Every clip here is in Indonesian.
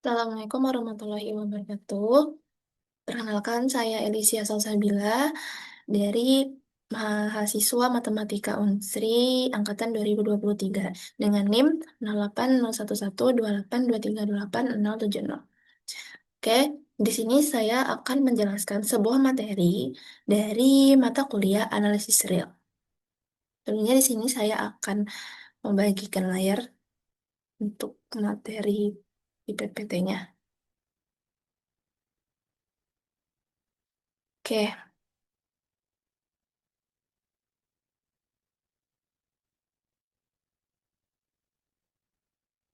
Assalamualaikum warahmatullahi wabarakatuh. Perkenalkan, saya Elisia Salsabila dari mahasiswa Matematika Unsri Angkatan 2023 dengan NIM 08011282328070. Oke, di sini saya akan menjelaskan sebuah materi dari mata kuliah analisis real. Tentunya di sini saya akan membagikan layar untuk materi di PPT-nya. Oke.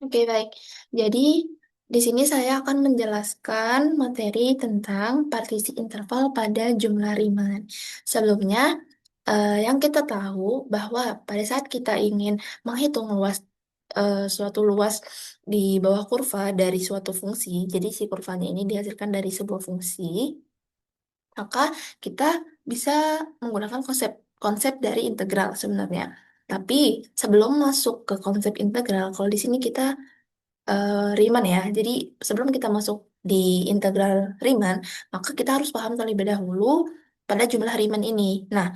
Oke, baik. Jadi, di sini saya akan menjelaskan materi tentang partisi interval pada jumlah Riemann. Sebelumnya, yang kita tahu bahwa pada saat kita ingin menghitung luas suatu luas di bawah kurva dari suatu fungsi, jadi si kurvanya ini dihasilkan dari sebuah fungsi, maka kita bisa menggunakan konsep konsep dari integral sebenarnya. Tapi sebelum masuk ke konsep integral, kalau di sini kita Riemann ya. Jadi sebelum kita masuk di integral Riemann, maka kita harus paham terlebih dahulu pada jumlah Riemann ini. Nah,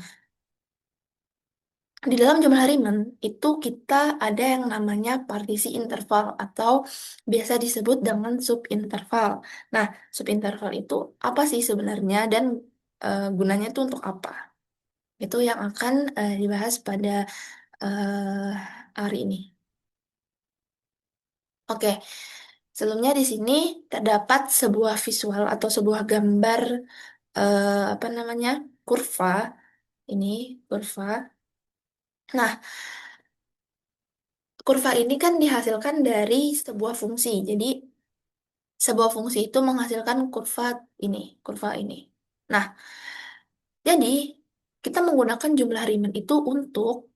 di dalam jumlah Riemann itu kita ada yang namanya partisi interval atau biasa disebut dengan subinterval. Nah, subinterval itu apa sih sebenarnya dan gunanya itu untuk apa? Itu yang akan dibahas pada eh, hari ini. Oke, sebelumnya di sini terdapat sebuah visual atau sebuah gambar apa namanya kurva ini kurva. Nah, kurva ini kan dihasilkan dari sebuah fungsi. Jadi sebuah fungsi itu menghasilkan kurva ini. Nah, jadi kita menggunakan jumlah Riemann itu untuk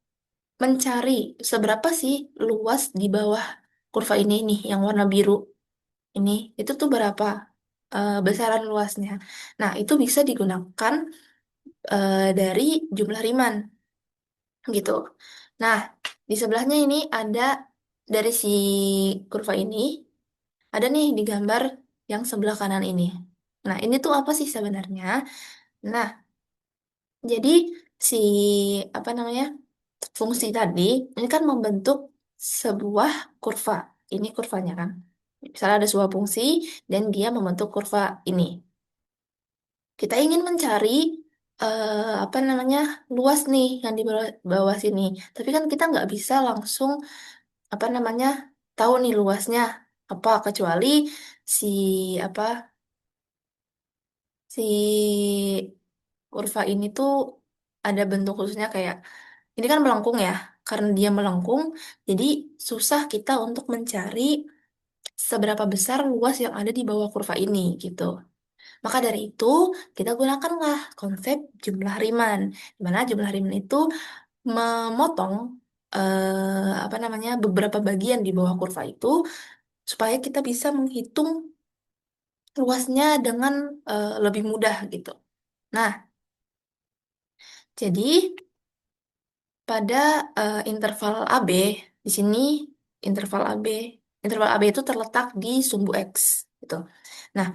mencari seberapa sih luas di bawah kurva ini nih yang warna biru ini itu tuh berapa besaran luasnya. Nah, itu bisa digunakan dari jumlah Riemann gitu. Nah, di sebelahnya ini ada dari si kurva ini, ada nih di gambar yang sebelah kanan ini. Nah, ini tuh apa sih sebenarnya? Nah, jadi si apa namanya fungsi tadi ini kan membentuk sebuah kurva. Ini kurvanya kan. Misalnya ada sebuah fungsi dan dia membentuk kurva ini. Kita ingin mencari apa namanya luas nih yang di bawah, bawah sini. Tapi kan kita nggak bisa langsung apa namanya tahu nih luasnya apa kecuali si apa si kurva ini tuh ada bentuk khususnya kayak ini kan melengkung ya. Karena dia melengkung, jadi susah kita untuk mencari seberapa besar luas yang ada di bawah kurva ini gitu. Maka dari itu, kita gunakanlah konsep jumlah Riemann. Di mana jumlah Riemann itu memotong apa namanya beberapa bagian di bawah kurva itu supaya kita bisa menghitung luasnya dengan lebih mudah gitu. Nah, jadi pada interval AB di sini interval AB interval AB itu terletak di sumbu X gitu. Nah,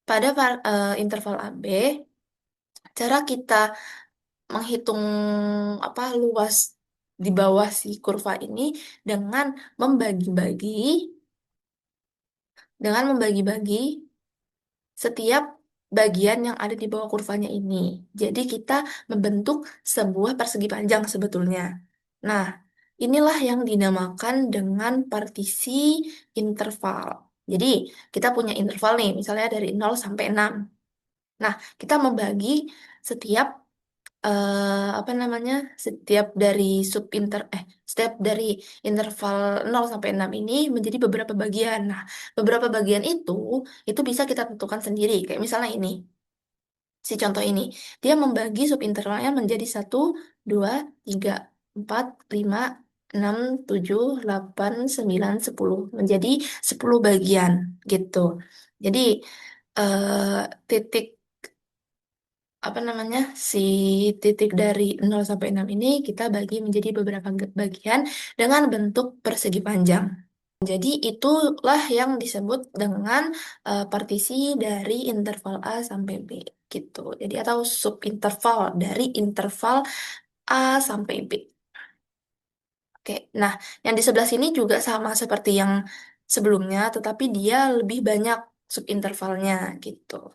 pada interval AB cara kita menghitung apa luas di bawah si kurva ini dengan membagi-bagi membagi-bagi setiap bagian yang ada di bawah kurvanya ini. Jadi kita membentuk sebuah persegi panjang sebetulnya. Nah, inilah yang dinamakan dengan partisi interval. Jadi, kita punya interval nih, misalnya dari 0 sampai 6. Nah, kita membagi setiap apa namanya setiap dari setiap dari interval 0 sampai 6 ini menjadi beberapa bagian. Nah, beberapa bagian itu bisa kita tentukan sendiri. Kayak misalnya ini, si contoh ini, dia membagi subintervalnya menjadi 1, 2, 3, 4, 5, 6, 7, 8, 9, 10 menjadi 10 bagian gitu. Jadi titik apa namanya si titik dari 0 sampai 6 ini kita bagi menjadi beberapa bagian dengan bentuk persegi panjang. Jadi itulah yang disebut dengan partisi dari interval A sampai B gitu. Jadi atau subinterval dari interval A sampai B. Oke, nah yang di sebelah sini juga sama seperti yang sebelumnya, tetapi dia lebih banyak subintervalnya gitu.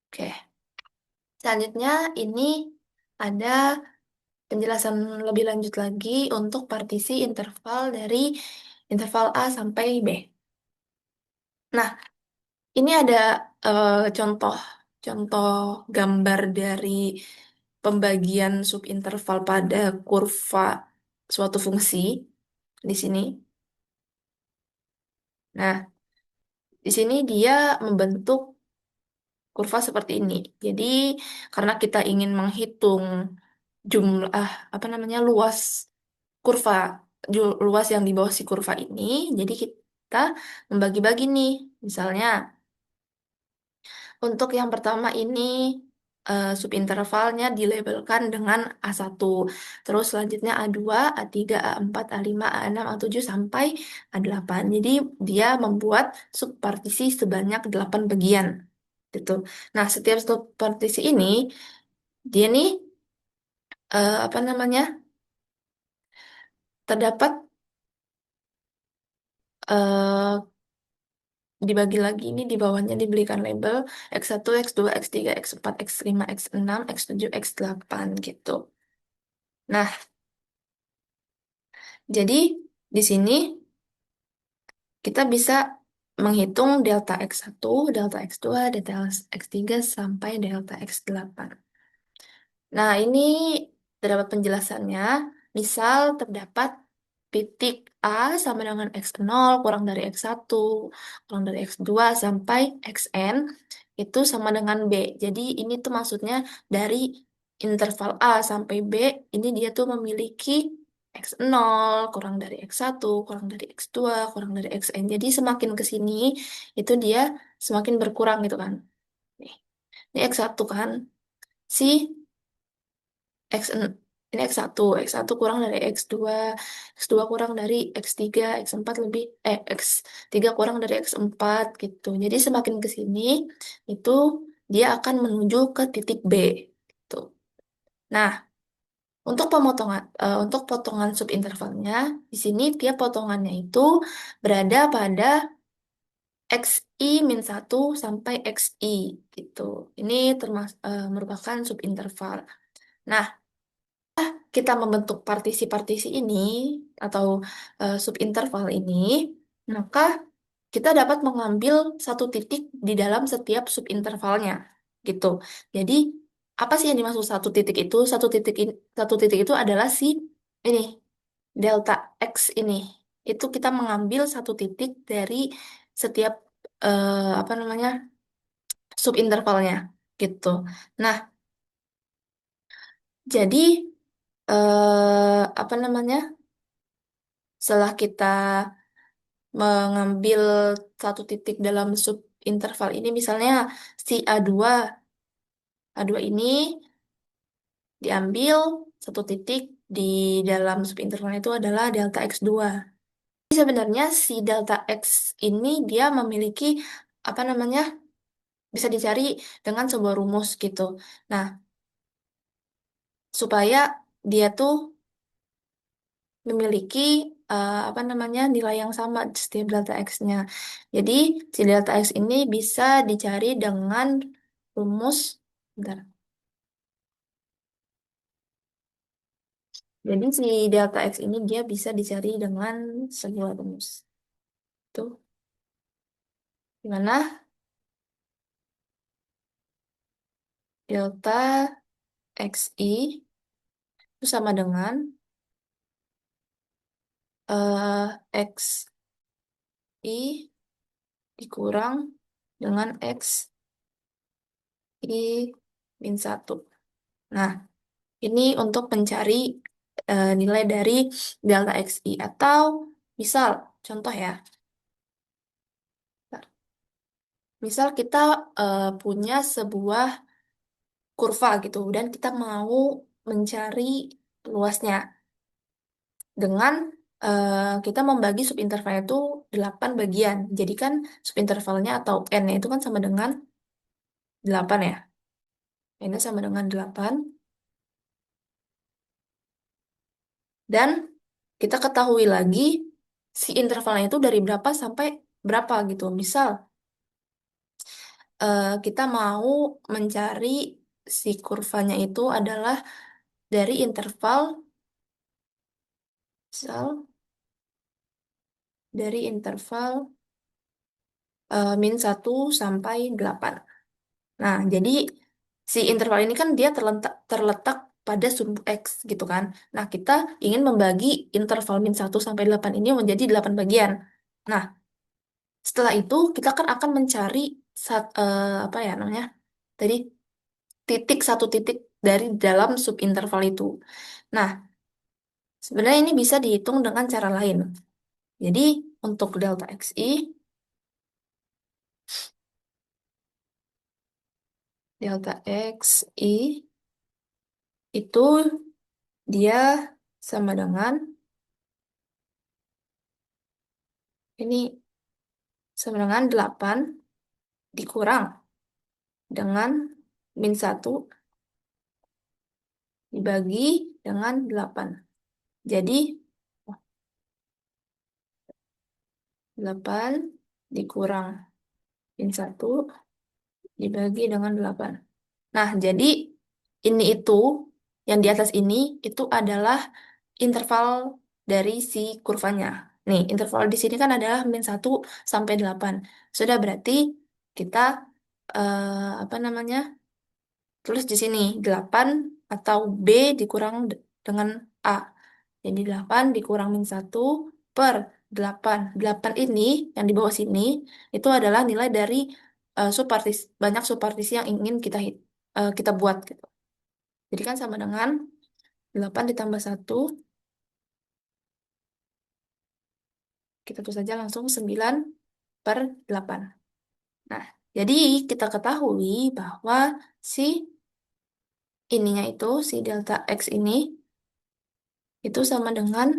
Oke, selanjutnya ini ada penjelasan lebih lanjut lagi untuk partisi interval dari interval A sampai B. Nah, ini ada contoh contoh gambar dari pembagian subinterval pada kurva suatu fungsi di sini. Nah, di sini dia membentuk kurva seperti ini. Jadi, karena kita ingin menghitung jumlah apa namanya luas kurva, luas yang di bawah si kurva ini, jadi kita membagi-bagi nih. Misalnya, untuk yang pertama ini subintervalnya dilabelkan dengan A1. Terus selanjutnya A2, A3, A4, A5, A6, A7 sampai A8. Jadi dia membuat subpartisi sebanyak 8 bagian gitu. Nah, setiap subpartisi ini dia nih apa namanya? Terdapat eh, dibagi lagi ini di bawahnya diberikan label X1, X2, X3, X4, X5, X6, X7, X8 gitu. Nah, jadi di sini kita bisa menghitung delta X1, delta X2, delta X3 sampai delta X8. Nah, ini terdapat penjelasannya. Misal terdapat titik A sama dengan X0 kurang dari X1, kurang dari X2 sampai Xn itu sama dengan B. Jadi ini tuh maksudnya dari interval A sampai B ini dia tuh memiliki X0 kurang dari X1, kurang dari X2, kurang dari Xn. Jadi semakin ke sini itu dia semakin berkurang gitu kan. Nih, ini X1 kan. Si X ini X1 kurang dari X2, X2 kurang dari X3, X4 lebih, X3 kurang dari X4 gitu. Jadi semakin ke sini, itu dia akan menuju ke titik B. Gitu. Nah, untuk potongan subintervalnya, di sini dia potongannya itu berada pada XI-1 sampai XI gitu. Ini merupakan subinterval. Nah, kita membentuk partisi-partisi ini atau subinterval ini, maka kita dapat mengambil satu titik di dalam setiap subintervalnya, gitu. Jadi apa sih yang dimaksud satu titik itu? Satu titik itu adalah si ini delta x ini. Itu kita mengambil satu titik dari setiap apa namanya subintervalnya, gitu. Nah, jadi apa namanya? Setelah kita mengambil satu titik dalam sub interval ini, misalnya si A2 ini diambil satu titik di dalam sub interval itu adalah delta X2. Jadi sebenarnya si delta X ini dia memiliki apa namanya bisa dicari dengan sebuah rumus gitu. Nah, supaya dia tuh memiliki apa namanya nilai yang sama setiap delta x-nya. Jadi si delta x ini bisa dicari dengan rumus, bentar. Jadi si delta x ini dia bisa dicari dengan sebuah rumus. Tuh, dimana delta xi itu sama dengan xi dikurang dengan xi-1. Nah, ini untuk mencari nilai dari delta XI atau misal contoh ya, misal kita punya sebuah kurva gitu dan kita mau mencari luasnya dengan kita membagi subintervalnya itu 8 bagian. Jadi kan subintervalnya atau N-nya itu kan sama dengan 8 ya. N-nya sama dengan 8. Dan kita ketahui lagi si intervalnya itu dari berapa sampai berapa gitu. Misal kita mau mencari si kurvanya itu adalah dari interval, misal dari interval -1 sampai 8. Nah, jadi si interval ini kan dia terletak pada sub X gitu kan. Nah, kita ingin membagi interval -1 sampai 8 ini menjadi 8 bagian. Nah, setelah itu kita kan akan mencari apa ya namanya? Tadi satu titik dari dalam subinterval itu. Nah, sebenarnya ini bisa dihitung dengan cara lain. Jadi, untuk delta XI, delta XI itu dia sama dengan ini sama dengan 8 dikurang dengan -1 dibagi dengan 8. Jadi 8 dikurang -1 dibagi dengan 8. Nah, jadi ini itu yang di atas ini itu adalah interval dari si kurvanya. Nih, interval di sini kan adalah -1 sampai 8. Sudah berarti kita apa namanya? Tulis di sini 8 atau B dikurang dengan A. Jadi 8 dikurang -1 per 8. 8 ini yang di bawah sini itu adalah nilai dari banyak subpartisi yang ingin kita buat gitu. Jadi kan sama dengan 8 ditambah 1, kita tulis saja langsung 9 per 8. Nah, jadi kita ketahui bahwa si ininya itu, si delta X ini, itu sama dengan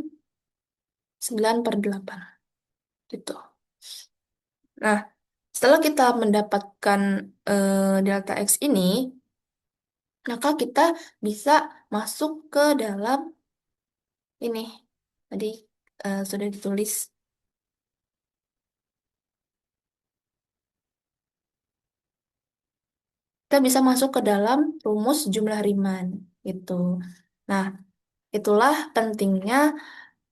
9 per 8. Gitu. Nah, setelah kita mendapatkan delta X ini, maka kita bisa masuk ke dalam ini. Tadi sudah ditulis. Kita bisa masuk ke dalam rumus jumlah Riemann. Gitu. Nah, itulah pentingnya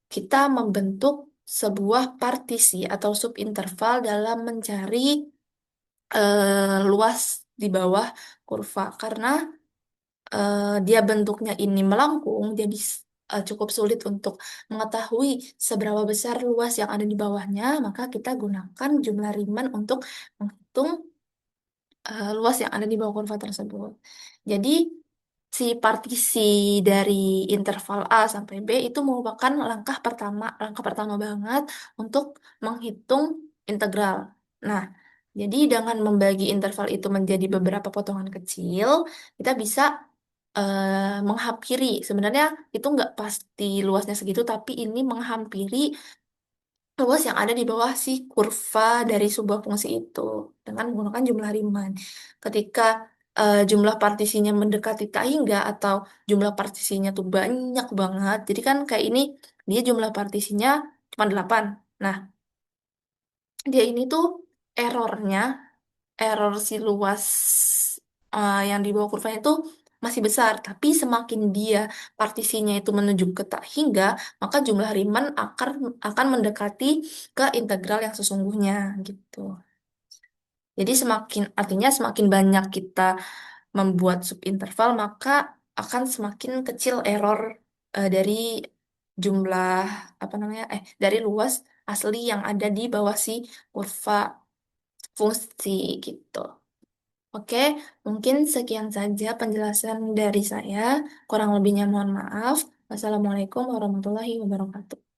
kita membentuk sebuah partisi atau subinterval dalam mencari luas di bawah kurva. Karena dia bentuknya ini melengkung, jadi cukup sulit untuk mengetahui seberapa besar luas yang ada di bawahnya, maka kita gunakan jumlah Riemann untuk menghitung luas yang ada di bawah kurva tersebut. Jadi, si partisi dari interval A sampai B itu merupakan langkah pertama banget untuk menghitung integral. Nah, jadi dengan membagi interval itu menjadi beberapa potongan kecil, kita bisa menghampiri. Sebenarnya itu nggak pasti luasnya segitu, tapi ini menghampiri luas yang ada di bawah si kurva dari sebuah fungsi itu dengan menggunakan jumlah Riemann. Ketika jumlah partisinya mendekati tak hingga atau jumlah partisinya tuh banyak banget, jadi kan kayak ini dia jumlah partisinya cuma 8. Nah, dia ini tuh errornya, error si luas yang di bawah kurvanya itu masih besar, tapi semakin dia partisinya itu menuju ke tak hingga, maka jumlah Riemann akan mendekati ke integral yang sesungguhnya gitu. Jadi artinya semakin banyak kita membuat subinterval, maka akan semakin kecil error dari jumlah apa namanya dari luas asli yang ada di bawah si kurva fungsi gitu. Oke, mungkin sekian saja penjelasan dari saya. Kurang lebihnya mohon maaf. Wassalamualaikum warahmatullahi wabarakatuh.